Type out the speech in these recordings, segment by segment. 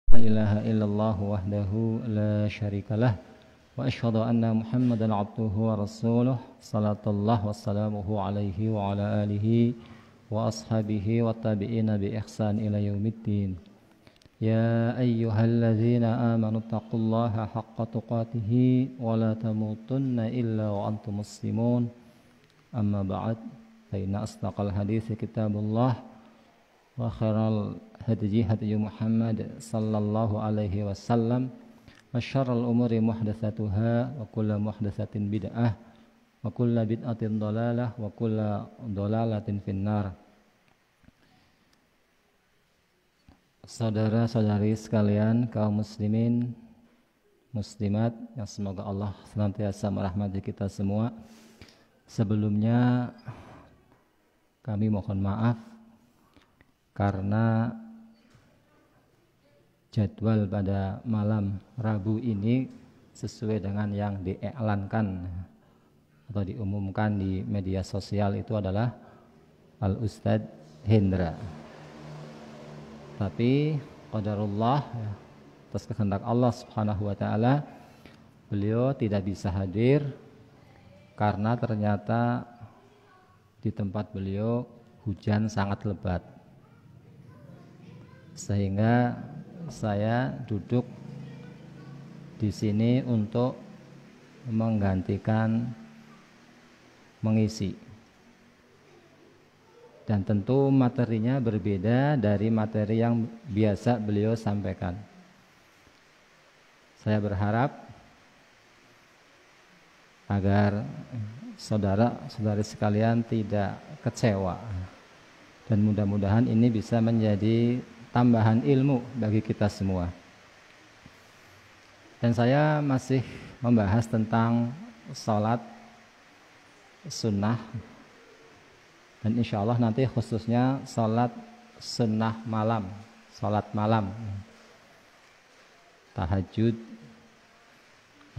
لا إله إلا الله وحده لا شريك له وأشهد أن محمدا عبده ورسوله صلاة الله وسلامه عليه وعلى آله وأصحابه والتابعين بإحسان إلى يوم الدين. يا أيها الذين آمنوا اتقوا الله حق تقاته ولا تموتن إلا وأنتم مسلمون. أما بعد فإن أصدق الحديث كتاب الله وخير الهدي هدي محمد صلى الله عليه وسلم وشر الأمور محدثاتها وكل محدثة بدعة وكل بدعة ضلالة وكل ضلالة في النار. Saudara-saudari sekalian, kaum muslimin, muslimat yang semoga Allah senantiasa merahmati kita semua. Sebelumnya kami mohon maaf karena jadwal pada malam Rabu ini sesuai dengan yang diiklankan atau diumumkan di media sosial itu adalah Al-Ustadz Hendra. Tapi qadarullah, atas kehendak Allah Subhanahu wa taala, beliau tidak bisa hadir karena ternyata di tempat beliau hujan sangat lebat. Sehingga saya duduk di sini untuk menggantikan mengisi. Dan tentu materinya berbeda dari materi yang biasa beliau sampaikan. Saya berharap agar saudara-saudari sekalian tidak kecewa. Dan mudah-mudahan ini bisa menjadi tambahan ilmu bagi kita semua. Dan saya masih membahas tentang salat sunnah. Dan insya Allah nanti khususnya salat sunnah malam, salat malam, tahajud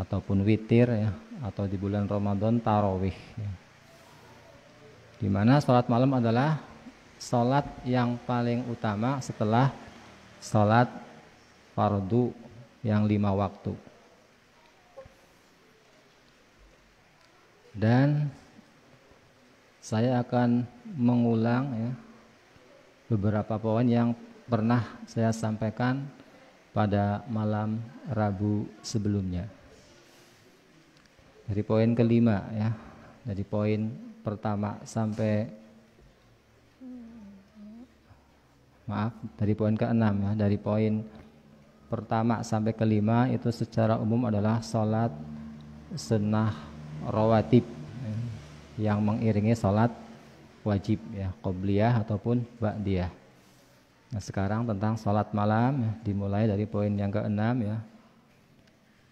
ataupun witir ya, atau di bulan Ramadan tarawih ya. Di mana salat malam adalah salat yang paling utama setelah salat fardu yang 5 waktu. Dan saya akan mengulang ya, beberapa poin yang pernah saya sampaikan pada malam Rabu sebelumnya. Dari poin kelima ya, dari poin pertama sampai dari poin keenam ya, dari poin pertama sampai kelima itu secara umum adalah salat sunnah rawatib yang mengiringi salat wajib ya, qobliyah ataupun ba'diyah. Nah, sekarang tentang salat malam ya, dimulai dari poin yang keenam ya.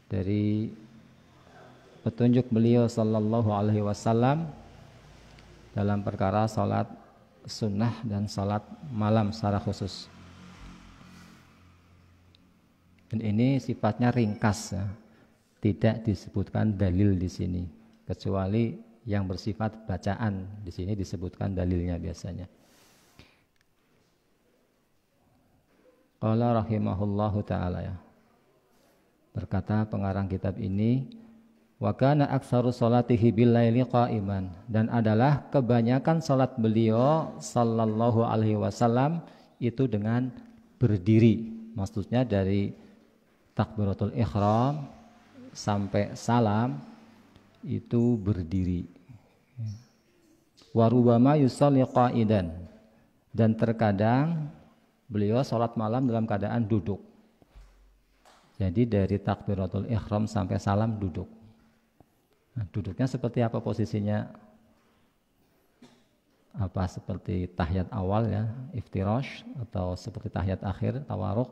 Dari petunjuk beliau sallallahu alaihi wasallam dalam perkara salat sunnah dan salat malam secara khusus. Dan ini sifatnya ringkas ya. Tidak disebutkan dalil di sini kecuali yang bersifat bacaan. Di sini disebutkan dalilnya biasanya. Qala rahimahullahu ta'ala ya. Berkata pengarang kitab ini, wa kana aktsaru salatihi bil laili qa'iman, dan adalah kebanyakan salat beliau sallallahu alaihi wasallam itu dengan berdiri. Maksudnya dari takbiratul ihram sampai salam itu berdiri. Warubama yusalli qa'idan, dan terkadang beliau salat malam dalam keadaan duduk. Jadi dari takbiratul ihram sampai salam duduk. Nah, duduknya seperti apa posisinya? Apa seperti tahiyat awal ya, iftirash, atau seperti tahiyat akhir, tawaruk?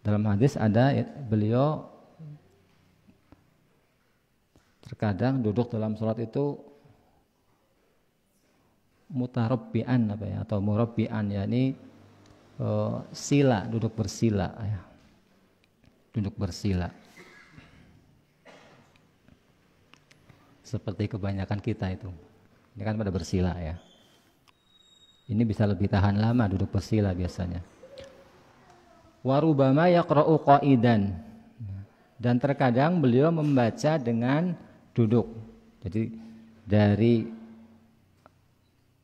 Dalam hadis ada beliau terkadang duduk dalam salat itu mutarabbian apa ya, atau murabbian ya, ini sila, duduk bersila ya. Duduk bersila. Seperti kebanyakan kita itu. Ini kan pada bersila ya. Ini bisa lebih tahan lama duduk bersila biasanya. Wa rubama yaqra'u qa'idan. Dan terkadang beliau membaca dengan duduk. Jadi dari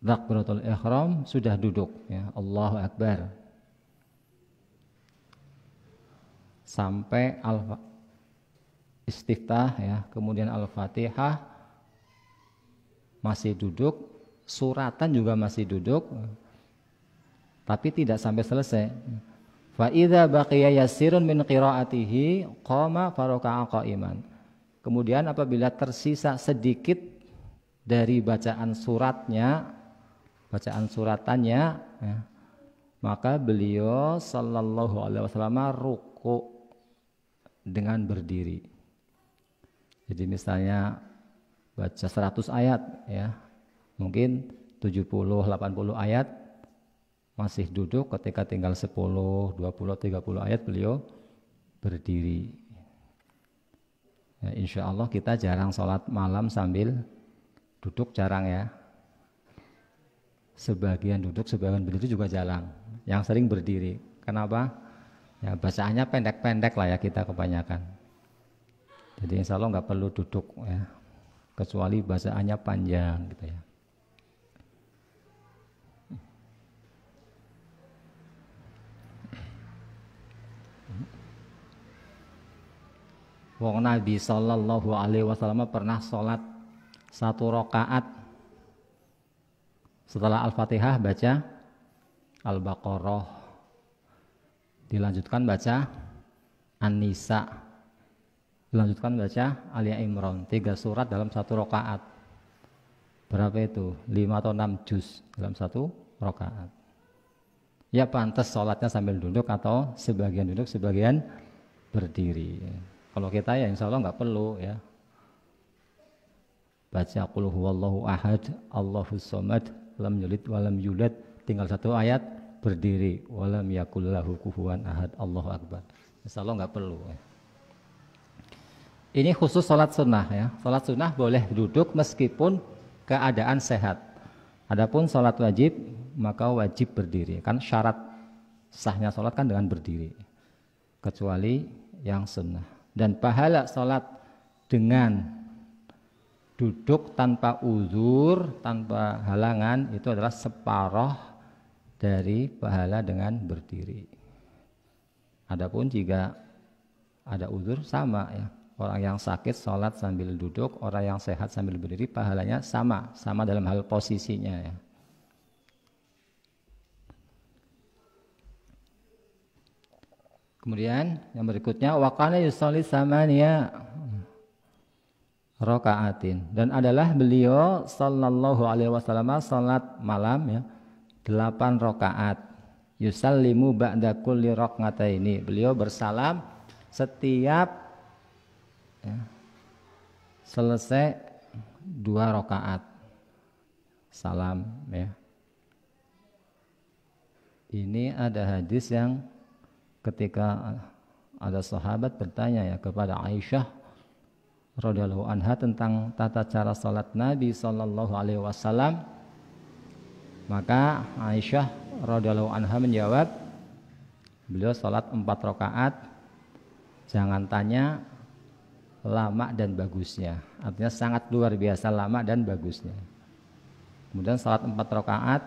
takbiratul ihram sudah duduk ya, Allahu Akbar. Sampai istiftah ya, kemudian Al-Fatihah masih duduk, suratan juga masih duduk, tapi tidak sampai selesai. Fa idza baqiya yasirun min qiraatihi qama faraka'a qa'iman. Kemudian apabila tersisa sedikit dari bacaan suratannya ya, maka beliau sallallahu alaihi wasallam ruku dengan berdiri. Jadi misalnya baca 100 ayat ya, mungkin 70-80 ayat masih duduk, ketika tinggal 10, 20, 30 ayat beliau berdiri. Ya, insya Allah kita jarang sholat malam sambil duduk, jarang ya. Sebagian duduk, sebagian berdiri juga jarang. Yang sering berdiri. Kenapa? Ya bacaannya pendek-pendek lah ya kita kebanyakan. Jadi insya Allah nggak perlu duduk ya, kecuali bacaannya panjang gitu ya. Wong Nabi sallallahu alaihi wasallam pernah sholat 1 rakaat, setelah Al-Fatihah baca Al-Baqarah, dilanjutkan baca An-Nisa, dilanjutkan baca Ali Imran, 3 surat dalam 1 rakaat. Berapa itu? 5 atau 6 juz dalam 1 rakaat. Ya pantas sholatnya sambil duduk atau sebagian duduk sebagian berdiri. Kalau kita ya insya Allah nggak perlu ya. Baca qul huwallahu ahad, Allahus samad, lam yalid walam yulad, tinggal 1 ayat berdiri, walam yakul lahu kufuwan ahad, Allahu akbar. Insya Allah nggak perlu ya. Ini khusus sholat sunnah ya. Sholat sunnah boleh duduk meskipun keadaan sehat. Adapun sholat wajib maka wajib berdiri. Kan syarat sahnya sholat kan dengan berdiri. Kecuali yang sunnah. Dan pahala sholat dengan duduk tanpa uzur, tanpa halangan itu adalah separuh dari pahala dengan berdiri. Adapun jika ada uzur sama ya. Orang yang sakit sholat sambil duduk, orang yang sehat sambil berdiri pahalanya sama dalam hal posisinya ya. Kemudian yang berikutnya waqana yusolli samaniya rakaatin, dan adalah beliau sallallahu alaihi wasallam salat malam ya 8 rakaat. Yusallimu ba'da kulli rak'ataini, beliau bersalam setiap ya, selesai 2 rakaat salam ya. Ini ada hadis yang ketika ada sahabat bertanya ya kepada Aisyah radhiyallahu anha tentang tata cara salat Nabi sallallahu alaihi wasallam, maka Aisyah radhiyallahu anha menjawab, beliau salat 4 rakaat, jangan tanya lama dan bagusnya, artinya sangat luar biasa lama dan bagusnya. Kemudian salat 4 rakaat,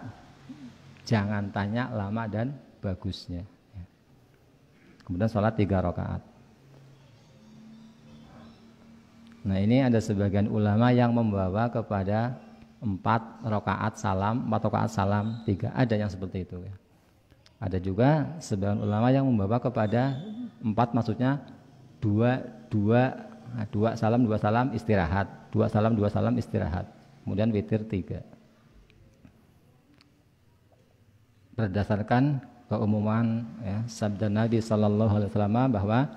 jangan tanya lama dan bagusnya. Kemudian sholat 3 rakaat. Nah ini ada sebagian ulama yang membawa kepada 4 rakaat salam, 4 rakaat salam 3. Ada yang seperti itu ya. Ada juga sebagian ulama yang membawa kepada 4, maksudnya 2 salam 2 salam istirahat, 2 salam 2 salam istirahat. Kemudian witir 3. Berdasarkan keumuman ya, sabda Nabi sallallahu alaihi wasallam bahwa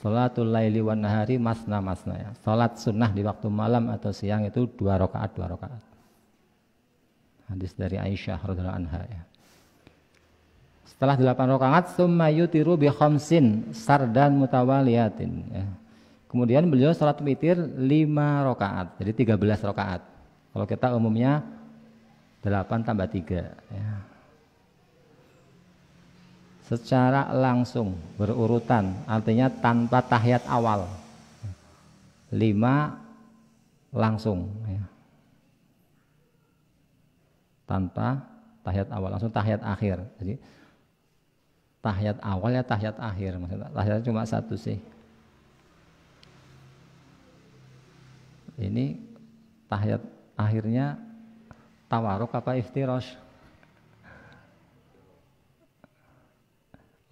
salatul laili wan nahari masna ya. Salat sunnah di waktu malam atau siang itu 2 rakaat. Hadis dari Aisyah radhiyallahu anha ya. Setelah 8 rakaat summa yutiru bi khamsin sardan mutawaliyatin ya. Kemudian beliau salat witir 5 rakaat. Jadi 13 rakaat. Kalau kita umumnya 8 tambah 3 ya. secara langsung berurutan, artinya tanpa tahiyat awal. 5 langsung ya. Tanpa tahiyat awal, langsung tahiyat akhir. Jadi tahiyat awal ya tahiyat akhir, maksudnya tahiyat cuma satu sih. Ini tahiyat akhirnya tawaruk apa iftirosh?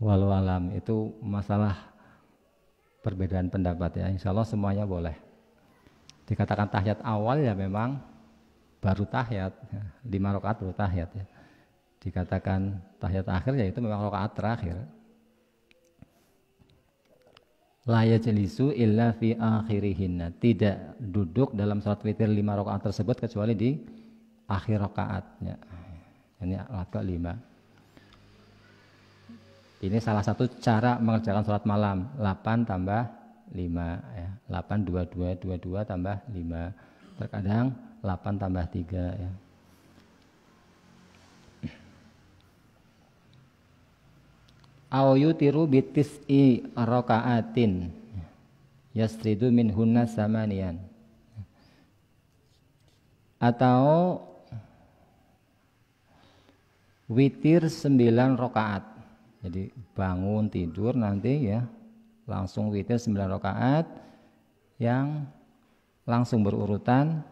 Walau alam, itu masalah perbedaan pendapat ya. Insya Allah semuanya boleh. Dikatakan tahiyat awal ya memang baru tahiyat, 5 rakaat baru tahiyat ya. Dikatakan tahiyat akhir ya itu memang rakaat terakhir. La yajlisu illa fi akhirihinna, tidak duduk dalam salat witir 5 rakaat tersebut kecuali di akhir rakaatnya. Ini rakaat ke-5. Ini salah satu cara mengerjakan sholat malam. 8 tambah 5 ya. 8 22 tambah 5. Terkadang 8 tambah 3 ya. Au yutiru bitis'i raka'atin yasridu minhunna samanian. Atau witir 9 rakaat. Jadi bangun tidur nanti ya langsung witir 9 rakaat yang langsung berurutan,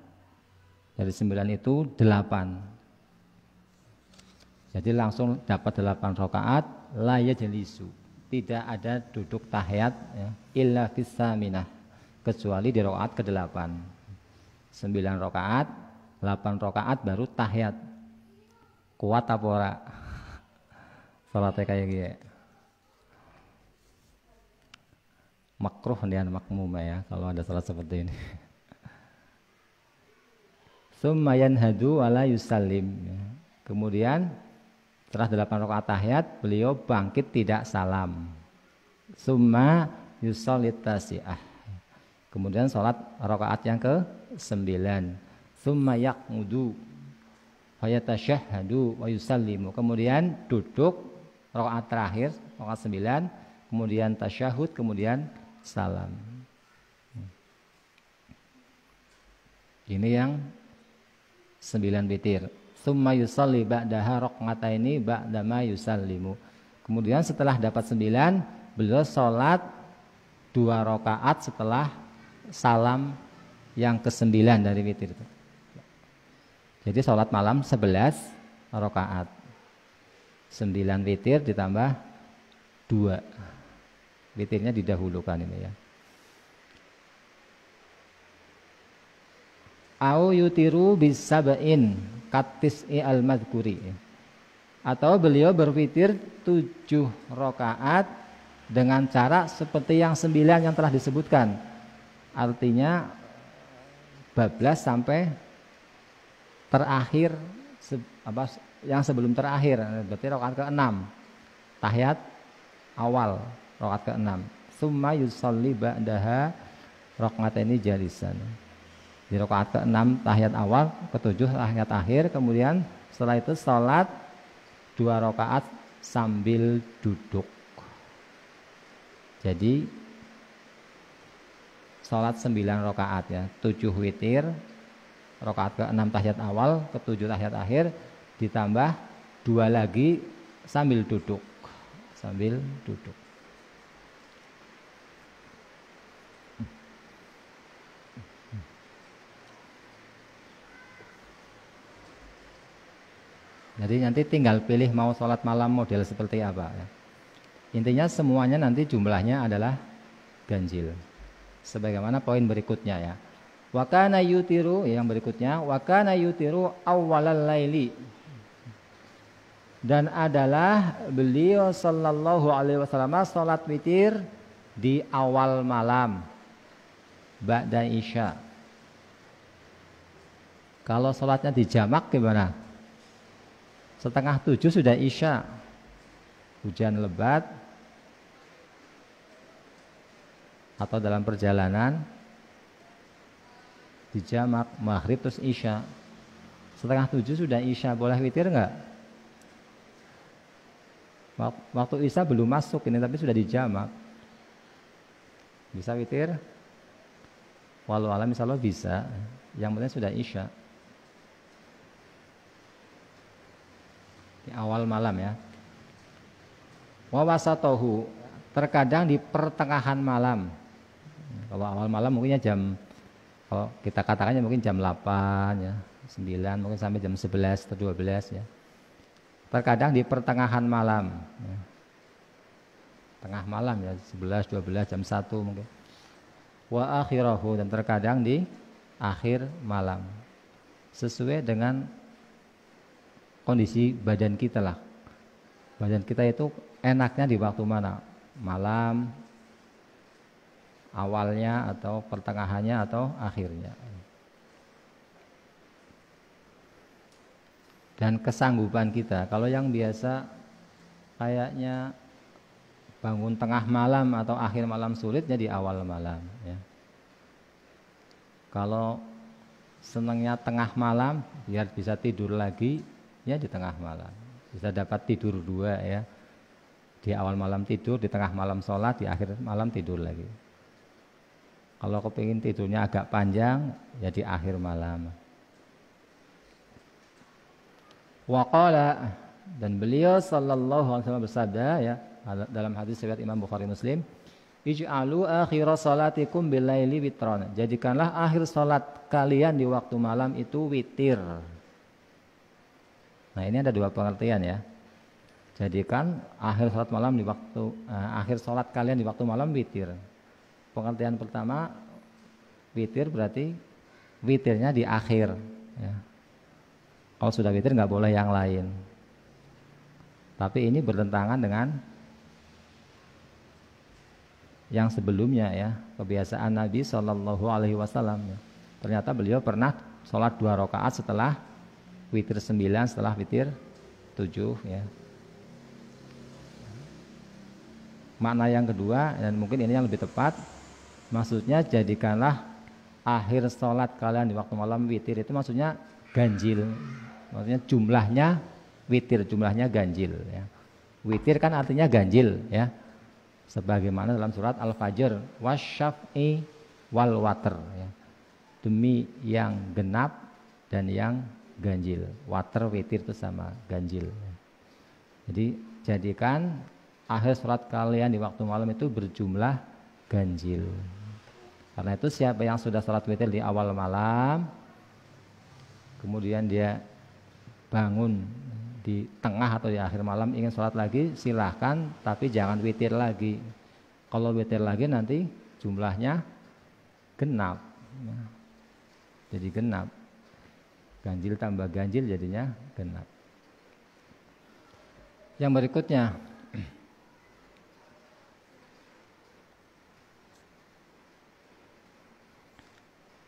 dari 9 itu 8. Jadi langsung dapat 8 rakaat, la yajlisu, tidak ada duduk tahiyat ya, illa fis saminah, kecuali di rakaat ke-8. 9 rakaat, 8 rakaat baru tahiyat. Kuat apa ora? Salatnya kayak gini. Makruh dan makmum ya kalau ada salat seperti ini. Summa yanhadu wala yusallim. Kemudian setelah 8 rakaat tahiyat beliau bangkit tidak salam. Summa yusallit tasi'ah. Kemudian salat rakaat yang ke-9. Summa yaqmudu fa yatashahhadu wa yusallimu. Kemudian duduk rakaat terakhir, rakaat 9, kemudian tasyahud, kemudian salam. Ini yang 9 witir. Tsumma yusalli ba'daha rak'ataini ba'dama yusallimu. Kemudian setelah dapat 9, beliau salat 2 rakaat setelah salam yang ke-9 dari witir itu. Jadi salat malam 11 rakaat. 9 witir ditambah 2. Witirnya didahulukan ini ya. Au yutiru bisab'in katis'i al-madhkuri. Atau beliau berwitir 7 rakaat dengan cara seperti yang 9 yang telah disebutkan. Artinya bablas sampai terakhir yang sebelum terakhir, berarti rakaat ke-6. Tahiyat awal rakaat ke-6. Tsumma yusalli ba'daha rak'ataini jalisan. Di rakaat ke-6 tahiyat awal, ke-7 tahiyat akhir, kemudian setelah itu salat 2 rakaat sambil duduk. Jadi salat 9 rakaat ya, 7 witir, rakaat ke-6 tahiyat awal, ke-7 tahiyat akhir, ditambah 2 lagi sambil duduk. Sambil duduk. Jadi nanti tinggal pilih mau sholat malam model seperti apa ya. Intinya semuanya nanti jumlahnya adalah ganjil. Sebagaimana poin berikutnya ya. Wa kana yutiru, yang berikutnya, wa kana yutiru awwalal laili. Dan adalah beliau sallallahu alaihi wasallam salat witir di awal malam ba'da isya. Kalau salatnya dijamak gimana? 6:30 sudah isya. Hujan lebat atau dalam perjalanan dijamak maghrib terus isya. 6:30 sudah isya, boleh witir enggak? Waktu isya belum masuk ini tapi sudah dijamak. Bisa witir? Walau alam insya Allah bisa. Yang penting sudah isya. Di awal malam ya. Wa wasatohu, terkadang di pertengahan malam. Kalau awal malam mungkinnya kalau kita katakannya mungkin jam 8 ya, 9 mungkin sampai jam 11 atau 12 ya. Terkadang di pertengahan malam ya. Tengah malam ya, 11, 12, jam 1 mungkin. Wa akhirahu, dan terkadang di akhir malam. Sesuai dengan kondisi badan kita lah. Badan kita itu enaknya di waktu mana? Malam, awalnya atau pertengahannya atau akhirnya. Dan kesanggupan kita, kalau yang biasa kayaknya bangun tengah malam atau akhir malam sulitnya di awal malam ya. Kalau senangnya tengah malam biar bisa tidur lagi ya di tengah malam. Bisa dapat tidur 2 ya. Di awal malam tidur, di tengah malam sholat, di akhir malam tidur lagi. Kalau kepingin tidurnya agak panjang ya di akhir malam. Waqala, dan beliau sallallahu alaihi wasallam bersabda ya dalam hadis riwayat Imam Bukhari Muslim, ij'alu akhira salatikum bilaili witran. Jadikanlah akhir salat kalian di waktu malam itu witir. Nah, ini ada 2 pengertian ya. Jadikan akhir salat malam di waktu akhir salat kalian di waktu malam witir. Pengertian pertama, witir berarti witirnya di akhir ya. Kalau sudah witir nggak boleh yang lain. Tapi ini bertentangan dengan yang sebelumnya ya, kebiasaan Nabi Shallallahu Alaihi Wasallam. Ternyata beliau pernah sholat 2 rakaat setelah witir 9, setelah witir 7 ya. Makna yang kedua, dan mungkin ini yang lebih tepat, maksudnya jadikanlah akhir sholat kalian di waktu malam witir, itu maksudnya ganjil. Maksudnya jumlahnya witir, jumlahnya ganjil ya. Witir kan artinya ganjil ya. Sebagaimana dalam surat Al-Fajr, wasyaf'i wal watr ya. Demi yang genap dan yang ganjil. Watr witir itu sama ganjil ya. Jadi jadikan akhir sholat kalian di waktu malam itu berjumlah ganjil. Karena itu siapa yang sudah sholat witir di awal malam, kemudian dia bangun di tengah atau di akhir malam ingin sholat lagi, silahkan, tapi jangan witir lagi. Kalau witir lagi nanti jumlahnya genap. Jadi genap. Ganjil tambah ganjil jadinya genap. Yang berikutnya,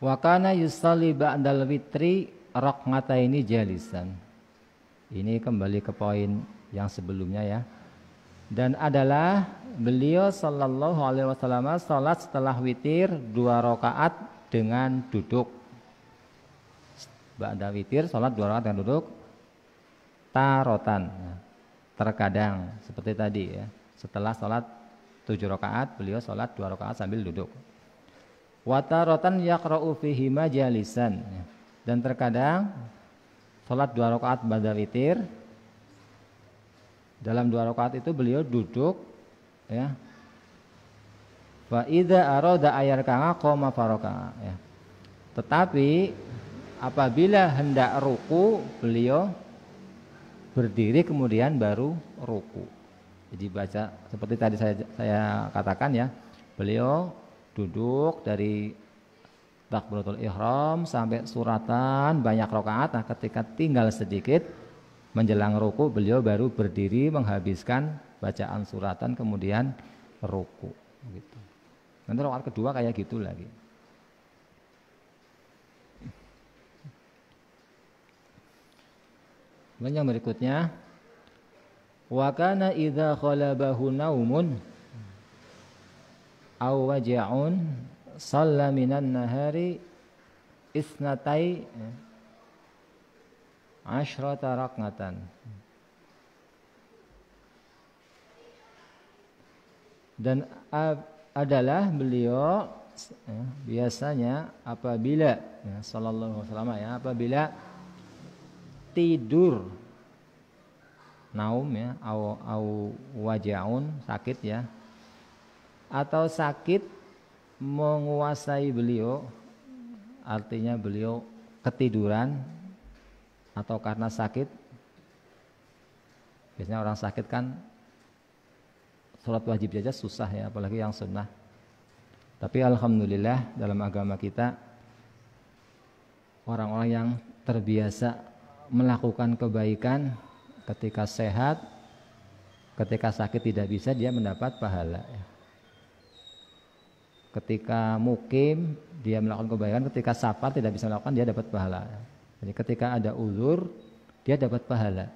wa kana yusalli ba'dal witri rak'ataini jalisan. Ini kembali ke poin yang sebelumnya ya. Dan adalah beliau sallallahu alaihi wasallam salat setelah witir 2 rakaat dengan duduk. Ba'da witir salat 2 rakaat dengan duduk. Tarotan. Terkadang seperti tadi ya. Setelah salat 7 rakaat beliau salat 2 rakaat sambil duduk. Wa tarotan yaqra'u fihi majalisan. Dan terkadang salat 2 rakaat ba'da witir, dalam 2 rakaat itu beliau duduk ya. Wa idza arada ayarka'a qoma faraka ya. Tetapi apabila hendak ruku, beliau berdiri kemudian baru ruku. Jadi baca seperti tadi saya katakan ya. Beliau duduk dari takbiratul ihram sampai suratan banyak rakaat. Nah, ketika tinggal sedikit menjelang ruku, beliau baru berdiri menghabiskan bacaan suratan kemudian ruku gitu. Nanti rakaat kedua kayak gitu lagi. Dan yang berikutnya, wa kana idza khalabahu naumun aw waja'un shalla minan nahari isnatai asyrata rak'atan. Dan adalah beliau biasanya apabila sallallahu alaihi wasallam apabila tidur naum au wajaun sakit atau sakit menguasai beliau, artinya beliau ketiduran atau karena sakit. Biasanya orang sakit kan sholat wajib saja susah apalagi yang sunnah. Tapi alhamdulillah dalam agama kita orang-orang yang terbiasa melakukan kebaikan ketika sehat, ketika sakit tidak bisa dia mendapat pahala. Ketika mukim dia melakukan kebaikan, ketika safar tidak bisa melakukan dia dapat pahala. Jadi ketika ada uzur dia dapat pahala.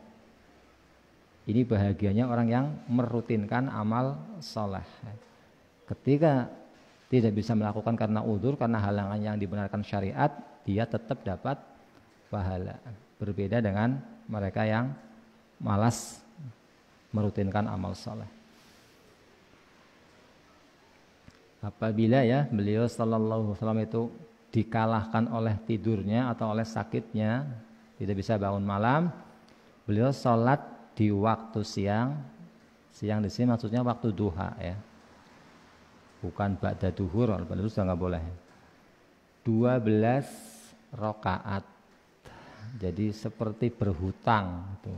Ini bahagianya orang yang merutinkan amal soleh. Ketika tidak bisa melakukan karena uzur, karena halangan yang dibenarkan syariat, dia tetap dapat pahala. Berbeda dengan mereka yang malas merutinkan amal soleh. Apabila beliau sallallahu alaihi wasallam itu dikalahkan oleh tidurnya atau oleh sakitnya, tidak bisa bangun malam, beliau sholat di waktu siang. Siang di sini maksudnya waktu duha bukan ba'da duhur, kalau itu sudah nggak boleh. 12 rakaat. Jadi seperti berhutang itu.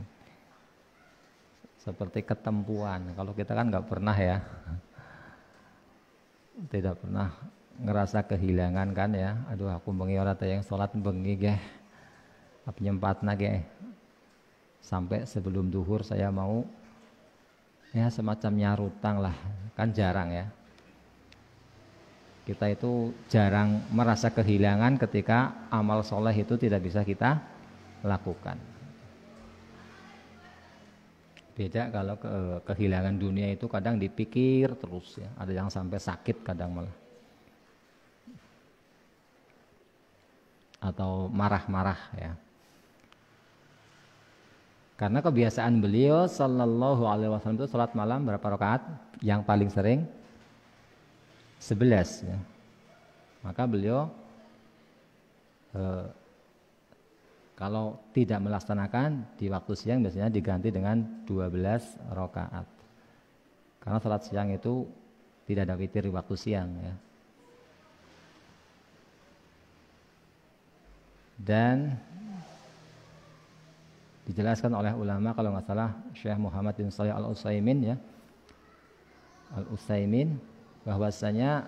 Seperti ketempuan. Kalau kita kan nggak pernah tidak pernah ngerasa kehilangan kan aduh aku bengi ora yang sholat bengi apa nyempatna sampai sebelum duhur saya mau semacam nyarutang lah, kan jarang kita itu jarang merasa kehilangan ketika amal soleh itu tidak bisa kita lakukan. Beda kalau kehilangan dunia itu kadang dipikir terus ada yang sampai sakit kadang malah. Atau marah-marah Karena kebiasaan beliau sallallahu alaihi wasallam itu salat malam berapa rakaat? Yang paling sering 11 Maka beliau kalau tidak melaksanakan di waktu siang biasanya diganti dengan 12 rakaat. Karena salat siang itu tidak ada witir di waktu siang Dan dijelaskan oleh ulama kalau nggak salah Syekh Muhammad bin Shalih Al-Utsaimin Al-Utsaimin bahwasanya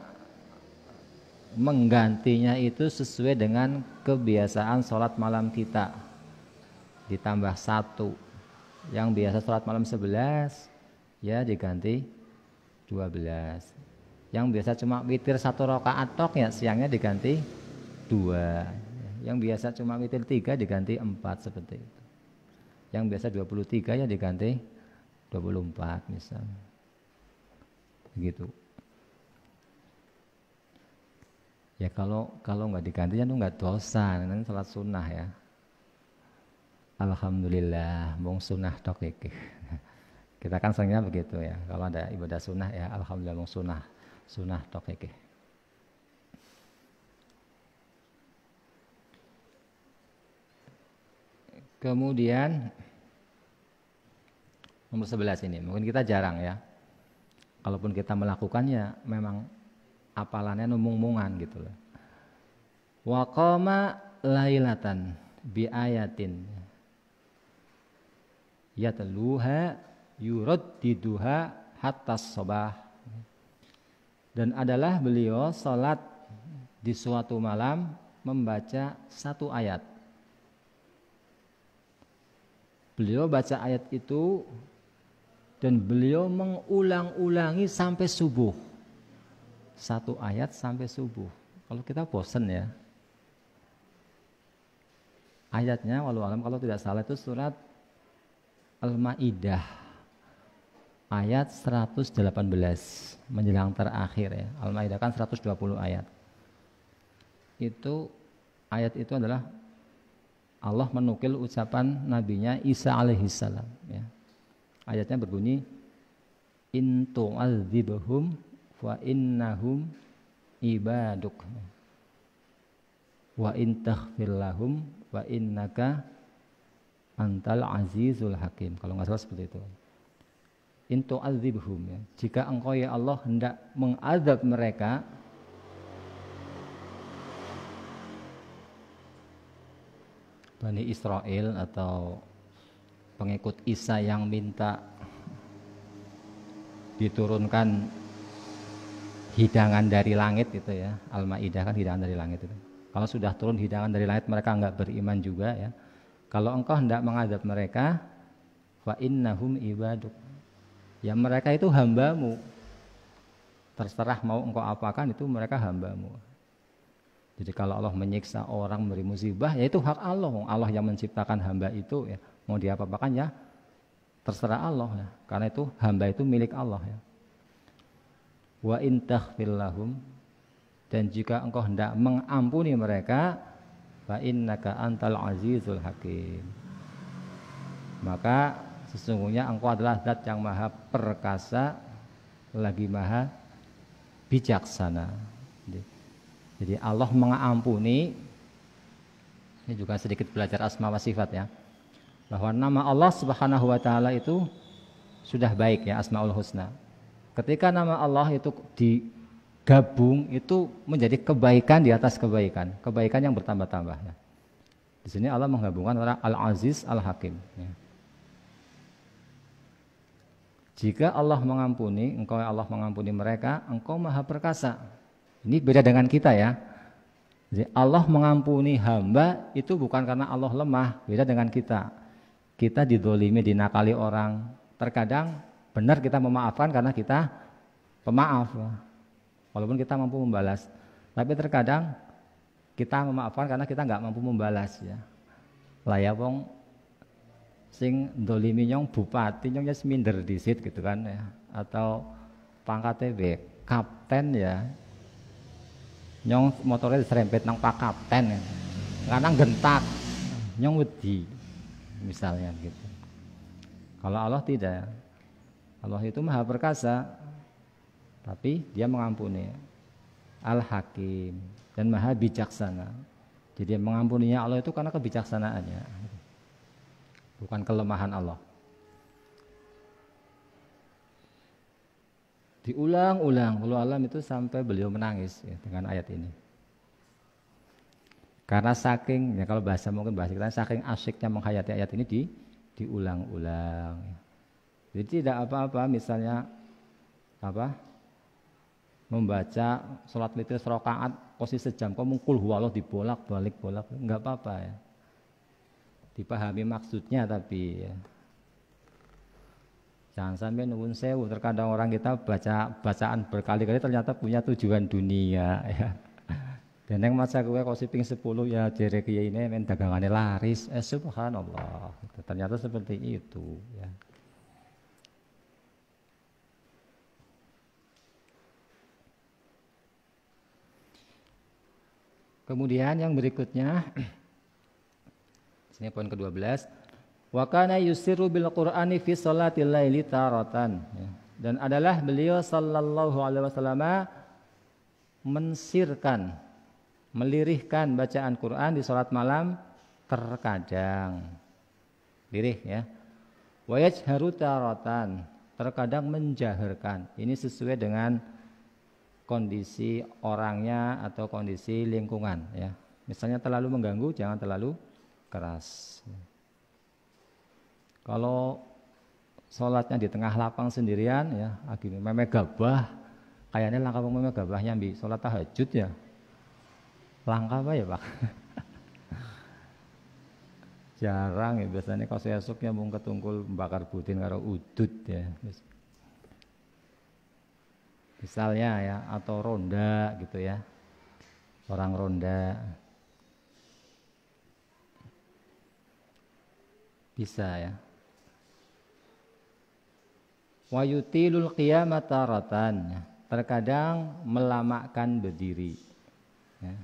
menggantinya itu sesuai dengan kebiasaan sholat malam kita ditambah 1. Yang biasa sholat malam 11 diganti 12. Yang biasa cuma witir 1 rakaat tok siangnya diganti 2. Yang biasa cuma witir 3 diganti 4 seperti itu. Yang biasa 23 diganti 24 misalnya. Begitu. Kalau nggak diganti itu nggak dosa, nanti salat sunnah Alhamdulillah, mung sunnah tok iki. Kita kan seringnya begitu kalau ada ibadah sunnah alhamdulillah mung sunnah tok iki. Kemudian nomor 11 ini mungkin kita jarang Kalaupun kita melakukannya memang apalannya numung-mungan gitu loh. Wa qama lailatan bi ayatin yatluha yuraddiduha hatta sabah. Dan adalah beliau salat di suatu malam membaca 1 ayat. Beliau baca ayat itu dan beliau mengulang-ulangi sampai subuh. 1 ayat sampai subuh. Kalau kita bosan ayatnya walau alam kalau tidak salah itu surat Al-Maidah ayat 118 menjelang terakhir Al-Maidah kan 120 ayat. Ayat itu adalah Allah menukil ucapan nabinya Isa alaihissalam Ayatnya berbunyi in tu'adzibhum fa innahum ibaduk wa in taghfir lahum wa innaka antal azizul hakim. Kalau nggak salah seperti itu. In tu'adzibhum, ya. Jika engkau ya Allah hendak mengazab mereka, Bani Israel atau pengikut Isa yang minta diturunkan hidangan dari langit itu ya, Al-Maidah kan hidangan dari langit itu. Kalau sudah turun hidangan dari langit mereka enggak beriman juga ya. Kalau engkau hendak mengadab mereka, fa innahum ibaduk. Ya mereka itu hambamu. Terserah mau engkau apakan itu mereka hambamu. Jadi kalau Allah menyiksa orang memberi musibah, ya itu hak Allah. Allah yang menciptakan hamba itu ya. Mau diapa-apakan ya terserah Allah ya. Karena itu hamba itu milik Allah ya. Wa in taghfir lahum, dan jika engkau hendak mengampuni mereka, fa innaka antal azizul hakim. Maka sesungguhnya engkau adalah zat yang maha perkasa lagi maha bijaksana. Jadi Allah mengampuni. Ini juga sedikit belajar asma wa sifat ya. Bahwa nama Allah Subhanahu wa taala itu sudah baik ya, Asmaul Husna. Ketika nama Allah itu digabung itu menjadi kebaikan di atas kebaikan, kebaikan yang bertambah-tambah ya. Di sini Allah menggabungkan antara Al-Aziz, Al-Hakim ya. Jika Allah mengampuni, engkau Allah mengampuni mereka, engkau maha perkasa. Ini beda dengan kita ya. Jadi Allah mengampuni hamba itu bukan karena Allah lemah, beda dengan kita. Kita didolimi, dinakali orang. Terkadang benar kita memaafkan karena kita pemaaf. Walaupun kita mampu membalas. Tapi terkadang kita memaafkan karena kita nggak mampu membalas ya. Laya wong sing dolimi nyong bupati nyongnya seminder disit gitu kan ya. Atau pangkatnya kapten ya. Nyong motornya diserempet nang pak kapten ya. Karena gentak nyong wedi misalnya gitu. Kalau Allah tidak, Allah itu maha perkasa tapi dia mengampuni, Al-Hakim dan maha bijaksana. Jadi mengampuninya Allah itu karena kebijaksanaannya, bukan kelemahan Allah. Diulang-ulang walau alam itu sampai beliau menangis ya, dengan ayat ini. Karena saking ya kalau bahasa mungkin bahasa kita saking asyiknya menghayati ayat ini diulang-ulang. Jadi tidak apa-apa misalnya membaca sholat witir serakaat posisi sejam, kok mungkul huwaloh dibolak-balik enggak apa-apa ya. Dipahami maksudnya tapi ya. Jangan sampai nuwun sewu, terkadang orang kita baca bacaan berkali-kali ternyata punya tujuan dunia ya. Dan yang masa gue kok siping 10 ya jere kiai ini men dagangannya laris. Subhanallah. Ternyata seperti itu ya. Kemudian yang berikutnya sini poin ke-12. Wa kana yusiru bil Qur'ani fi sholatil laili taratan ya. Dan adalah beliau sallallahu alaihi wasallam mensirkan, melirihkan bacaan Quran di salat malam terkadang. Lirih ya. Wa yajharu taratan, terkadang menjaharkan. Ini sesuai dengan kondisi orangnya atau kondisi lingkungan ya. Misalnya terlalu mengganggu, jangan terlalu keras. Kalau sholatnya di tengah lapang sendirian ya, akhirnya meme gabah, kayaknya langkah meme gabahnya bi sholat tahajud ya. Langkah apa ya Pak? Jarang ya, biasanya kalau esoknya mau ketungkul bakar budin karo udut ya. Misalnya ya, atau ronda gitu ya. Orang ronda. Bisa ya. Wa yutilul qiyamata taratan, terkadang melamakan berdiri ya.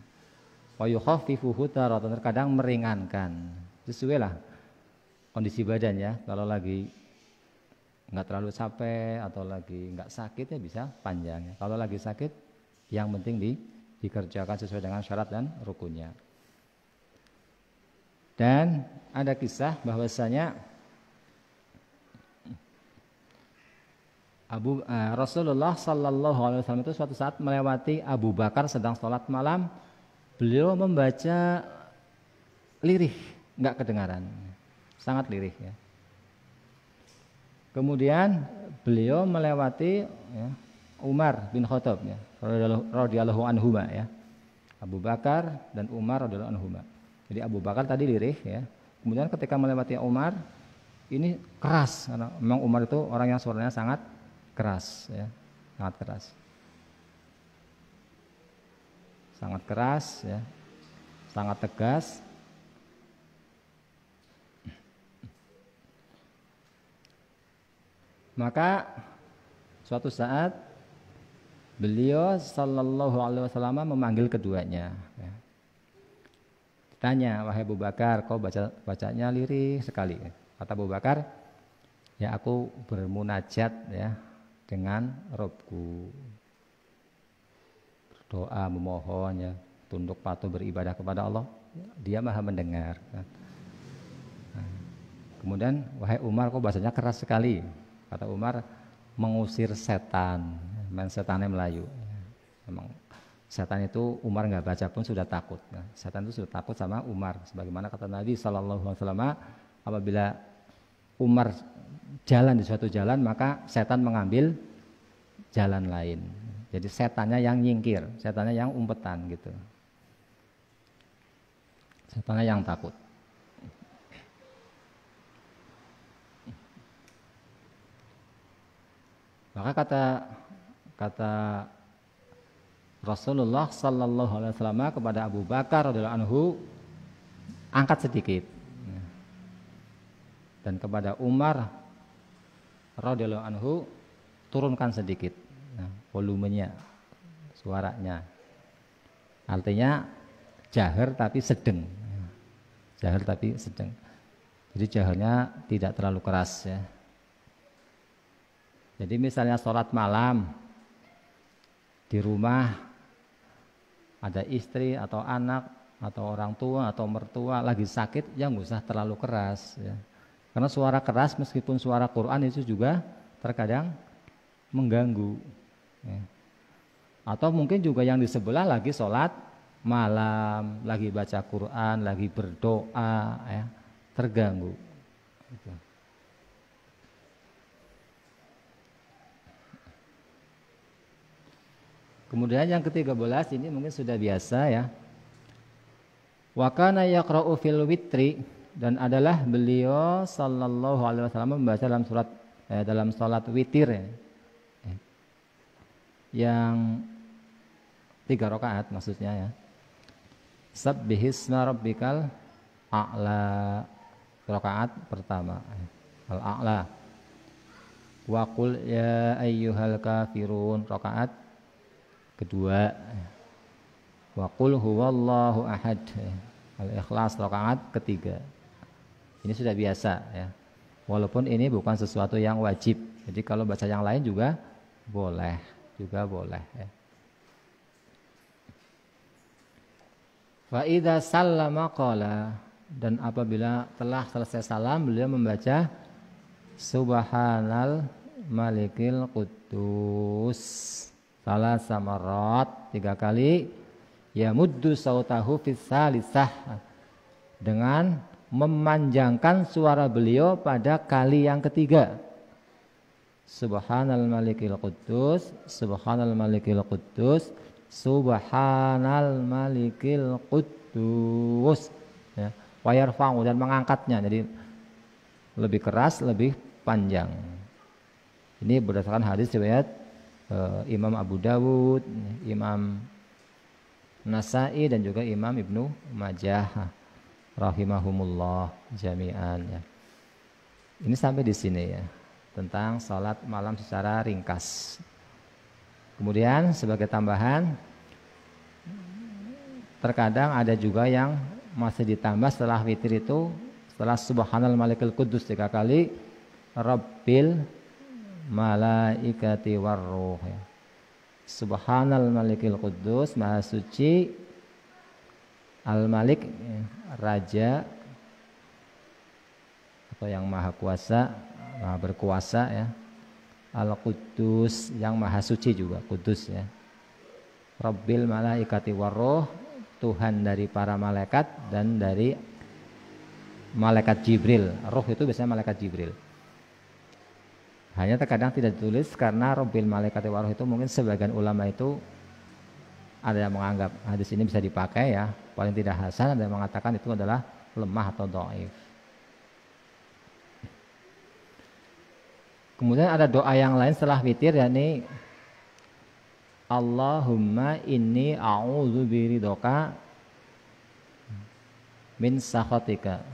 Wa yukhaffifuhu taratan, terkadang meringankan. Sesuai lah kondisi badan ya. Kalau lagi nggak terlalu capek atau lagi nggak sakit ya bisa panjang. Kalau lagi sakit, yang penting dikerjakan sesuai dengan syarat dan rukunnya. Dan ada kisah bahwasanya Rasulullah Sallallahu Alaihi Wasallam itu suatu saat melewati Abu Bakar sedang sholat malam, beliau membaca lirih, nggak kedengaran, sangat lirih ya. Kemudian beliau melewati ya, Umar bin Khattab ya, radhiyallahu anhuma ya, Abu Bakar dan Umar radhiyallahu anhuma. Jadi Abu Bakar tadi lirih ya, kemudian ketika melewati Umar ini keras karena memang Umar itu orang yang suaranya sangat keras ya, sangat keras, sangat keras ya, sangat tegas. Maka suatu saat beliau Sallallahu Alaihi Wasallam memanggil keduanya. Ya. Tanya, wahai Abu Bakar, kau bacanya lirih sekali. Kata Abu Bakar, ya aku bermunajat ya dengan Robku, berdoa memohon ya, tunduk patuh beribadah kepada Allah. Dia maha mendengar. Nah, kemudian wahai Umar, kau bacanya keras sekali. Kata Umar, mengusir setan, main setannya Melayu. Memang setan itu Umar nggak baca pun sudah takut. Nah, setan itu sudah takut sama Umar. Sebagaimana kata Nabi Sallallahu Alaihi Wasallam, apabila Umar jalan di suatu jalan, maka setan mengambil jalan lain. Jadi setannya yang nyingkir, setannya yang umpetan gitu. Setannya yang takut. Maka kata Rasulullah Sallallahu Alaihi Wasallam kepada Abu Bakar radhiyallahu anhu, angkat sedikit. Dan kepada Umar radhiyallahu anhu, turunkan sedikit volumenya, suaranya. Artinya jahar tapi sedang. Jahar tapi sedang. Jadi jaharnya tidak terlalu keras ya. Jadi misalnya sholat malam di rumah ada istri atau anak atau orang tua atau mertua lagi sakit, ya nggak usah terlalu keras ya. Karena suara keras meskipun suara Quran itu juga terkadang mengganggu ya. Atau mungkin juga yang di sebelah lagi sholat malam, lagi baca Quran, lagi berdoa ya, terganggu gitu. Kemudian yang ke-13 ini mungkin sudah biasa ya. Wa kana yaqra'u fil witri, dan adalah beliau Sallallahu Alaihi Wasallam membaca dalam salat witir ya. Yang 3 rakaat maksudnya ya. Sabbihisma rabbikal a'la, rakaat pertama. Al-a'la. Wa qul ya ayyuhal kafirun, rakaat kedua. Wa qul huwallahu ahad, Al-Ikhlas, rakaat ketiga. Ini sudah biasa ya. Walaupun ini bukan sesuatu yang wajib. Jadi kalau baca yang lain juga boleh ya. Wa idza sallama qala, dan apabila telah selesai salam beliau membaca subhanal malikil quddus salah samarat 3 kali, ya muddu sautahu fis salisah, dengan memanjangkan suara beliau pada kali yang ketiga. Subhanal malikil quddus, subhanal malikil quddus, subhanal malikil quddus ya. Wa yarfa'u, dan mengangkatnya, jadi lebih keras, lebih panjang. Ini berdasarkan hadis riwayat Imam Abu Dawud, Imam Nasai, dan juga Imam Ibnu Majah rahimahumullah jami'an ya. Ini sampai di sini ya, tentang salat malam secara ringkas. Kemudian sebagai tambahan, terkadang ada juga yang masih ditambah setelah witir itu, setelah subhanal malikil quddus 3 kali, Rabbil malaikati warruh. Subhanal malikil quddus, maha suci al-malik, raja atau yang maha kuasa, maha berkuasa ya. Al-Quddus, yang maha suci juga, kudus ya. Rabbil malaikati warruh, Tuhan dari para malaikat dan dari malaikat Jibril. Ruh itu biasanya malaikat Jibril. Hanya terkadang tidak ditulis karena Rabbil malaikati warruh itu mungkin sebagian ulama itu ada yang menganggap hadis ini bisa dipakai ya, paling tidak hasan, ada yang mengatakan itu adalah lemah atau dhaif. Kemudian ada doa yang lain setelah witir, yakni Allahumma inni a'udzu biridhoka min sakhatika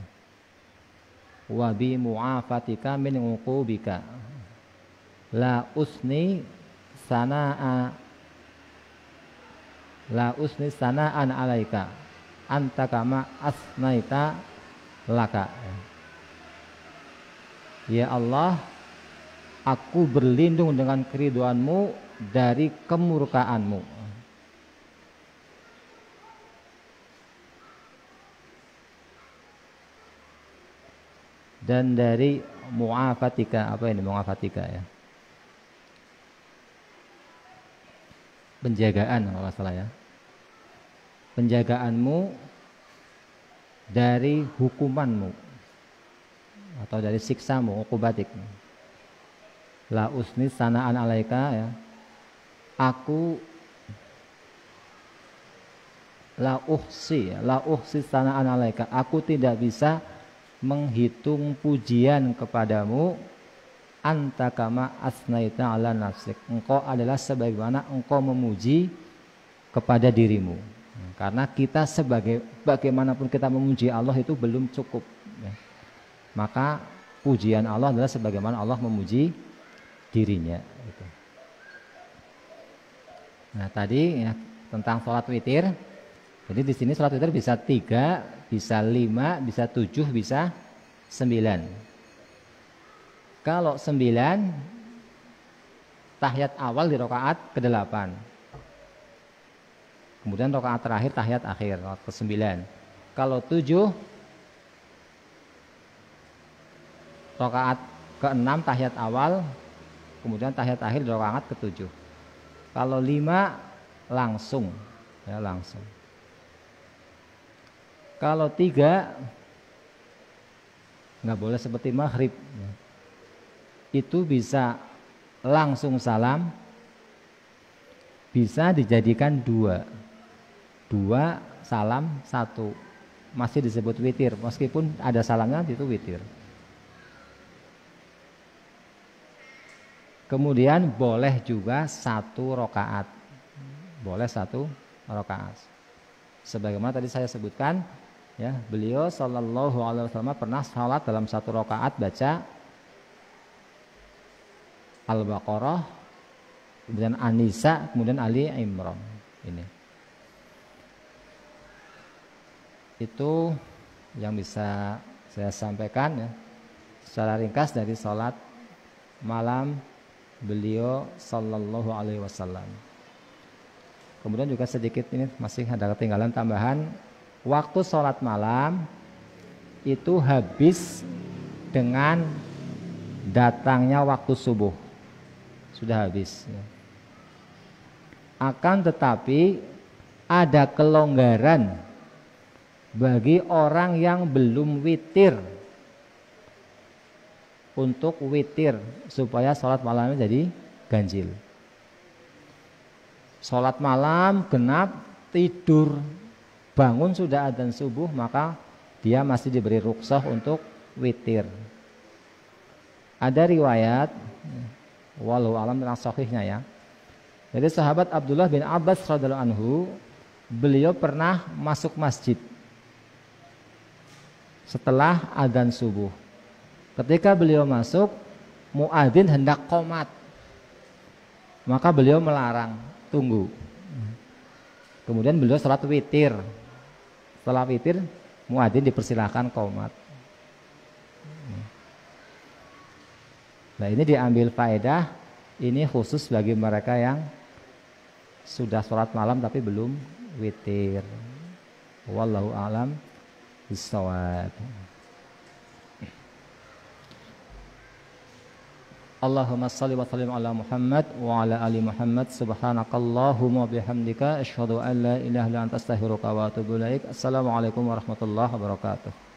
wa bi mu'afatika min uqubika la usni sana'an alaika anta kama asnaita laka. Ya Allah, aku berlindung dengan keridhoanmu dari kemurkaanmu. Dan dari mu'afatika, apa ini mu'afatika ya? Penjagaan kalau nggak salah ya. Penjagaanmu dari hukumanmu atau dari siksamu, uqubatik. La usni sana'an alaika ya. Aku la uhsi sana'an alaika. Aku tidak bisa menghitung pujian kepadamu. Anta kama asnaita ala nafsik. Engkau adalah sebagaimana engkau memuji kepada dirimu. Karena kita bagaimanapun kita memuji Allah itu belum cukup ya. Maka pujian Allah adalah sebagaimana Allah memuji dirinya gitu. Nah tadi ya, tentang sholat witir. Jadi di sini sholat witir bisa 3, bisa 5, bisa 7, bisa 9. Kalau 9 tahiyat awal di rakaat ke-8. Kemudian rakaat terakhir tahiyat akhir, rakaat ke-9. Kalau 7 rakaat ke-6 tahiyat awal, kemudian tahiyat akhir di rakaat ke-7. Kalau 5 langsung ya, langsung. Kalau 3 nggak boleh seperti maghrib ya. Itu bisa langsung salam, bisa dijadikan 2 salam 1, masih disebut witir meskipun ada salamnya itu witir. Kemudian boleh juga 1 rakaat, boleh 1 rakaat. Sebagaimana tadi saya sebutkan, ya beliau Shallallahu Alaihi Wasallam pernah salat dalam 1 rakaat baca Al-Baqarah, kemudian An-Nisa, kemudian Ali Imran. Ini, itu yang bisa saya sampaikan ya, secara ringkas dari salat malam beliau Sallallahu Alaihi Wasallam. Kemudian juga sedikit ini masih ada ketinggalan tambahan, waktu sholat malam itu habis dengan datangnya waktu subuh, sudah habis ya. Akan tetapi ada kelonggaran bagi orang yang belum witir untuk witir supaya sholat malamnya jadi ganjil. Sholat malam genap, tidur, bangun sudah adzan subuh, maka dia masih diberi rukhsah untuk witir. Ada riwayat wallahu alam tentang sahihnya ya. Jadi sahabat Abdullah bin Abbas radhiyallahu anhu, beliau pernah masuk masjid setelah adzan subuh. Ketika beliau masuk, muadzin hendak qomat, maka beliau melarang, tunggu. Kemudian beliau salat witir. Setelah witir, muadzin dipersilahkan qomat. Nah, ini diambil faedah, ini khusus bagi mereka yang sudah sholat malam tapi belum witir. Wallahu a'lam bishawab. Allahumma salli wa sallim ala Muhammad wa ala ali Muhammad. Subhanakallahumma bihamdika asyhadu an la ilaha illa anta astaghfiruka wa atubu ilaik. Assalamualaikum warahmatullahi wabarakatuh.